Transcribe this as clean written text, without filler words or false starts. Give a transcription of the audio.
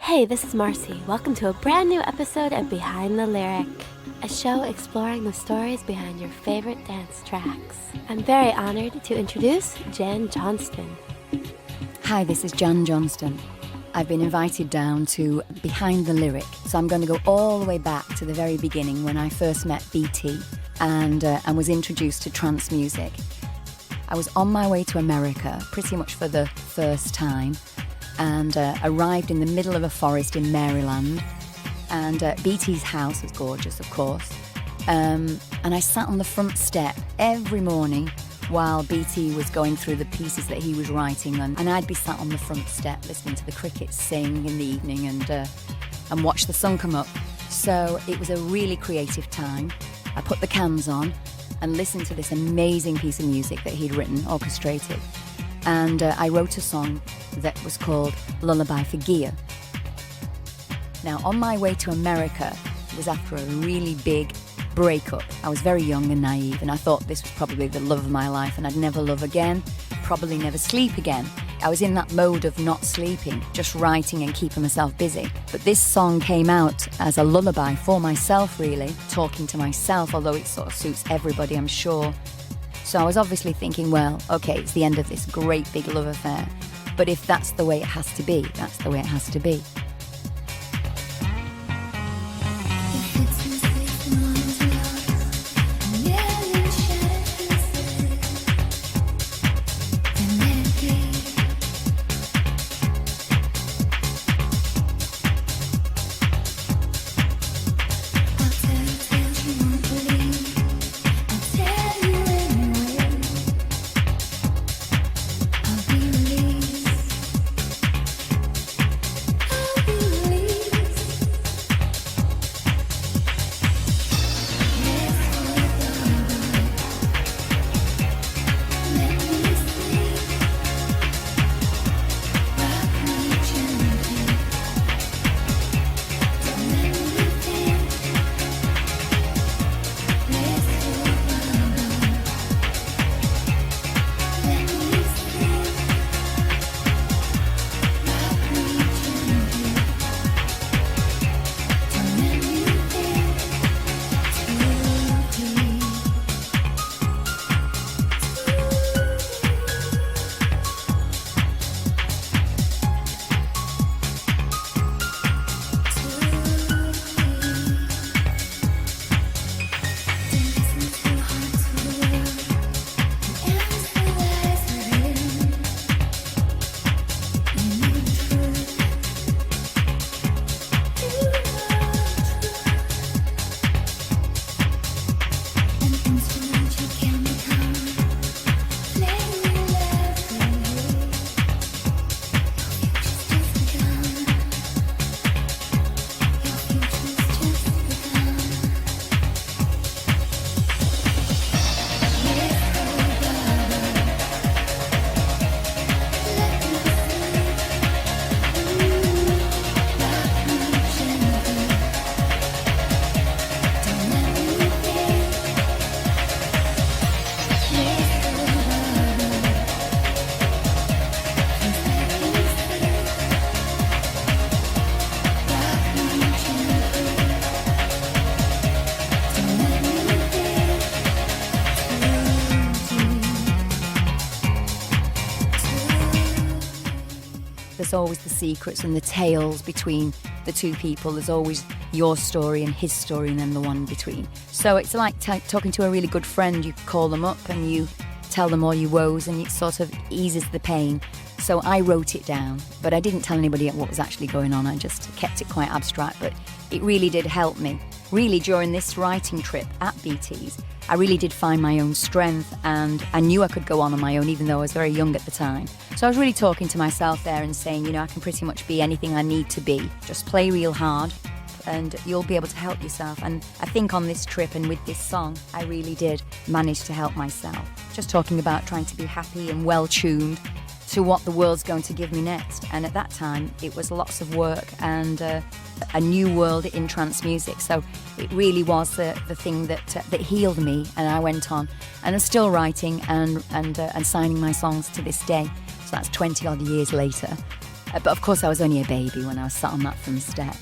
Hey, this is Marcy. Welcome to a brand new episode of Behind the Lyric, a show exploring the stories behind your favorite dance tracks. I'm very honored to introduce Jan Johnston. Hi, this is Jan Johnston. I've been invited down to Behind the Lyric, so I'm going to go all the way back to the very beginning when I first met BT and was introduced to trance music. I was on my way to America pretty much for the first time and arrived in the middle of a forest in Maryland. And BT's house was gorgeous, of course. And I sat on the front step every morning while BT was going through the pieces that he was writing. And I'd be sat on the front step listening to the crickets sing in the evening and watch the sun come up. So it was a really creative time. I put the cans on and listened to this amazing piece of music that he'd written, orchestrated. And I wrote a song that was called Lullaby for Gia. Now, on my way to America, it was after a really big breakup. I was very young and naive, and I thought this was probably the love of my life, and I'd never love again, probably never sleep again. I was in that mode of not sleeping, just writing and keeping myself busy. But this song came out as a lullaby for myself, really, talking to myself, although it sort of suits everybody, I'm sure. So I was obviously thinking, well, okay, it's the end of this great big love affair. But if that's the way it has to be, that's the way it has to be. There's always the secrets and the tales between the two people. There's always your story and his story and then the one in between. So it's like talking to a really good friend. You call them up and you tell them all your woes and it sort of eases the pain. So I wrote it down, but I didn't tell anybody what was actually going on. I just kept it quite abstract, but it really did help me. Really, during this writing trip at BT's, I really did find my own strength and I knew I could go on my own even though I was very young at the time. So I was really talking to myself there and saying, you know, I can pretty much be anything I need to be. Just play real hard and you'll be able to help yourself. And I think on this trip and with this song, I really did manage to help myself. Just talking about trying to be happy and well-tuned to what the world's going to give me next. And at that time, it was lots of work and a new world in trance music. So it really was the thing that healed me. And I went on and I'm still writing and signing my songs to this day. So that's 20 odd years later. But of course, I was only a baby when I was sat on that front step.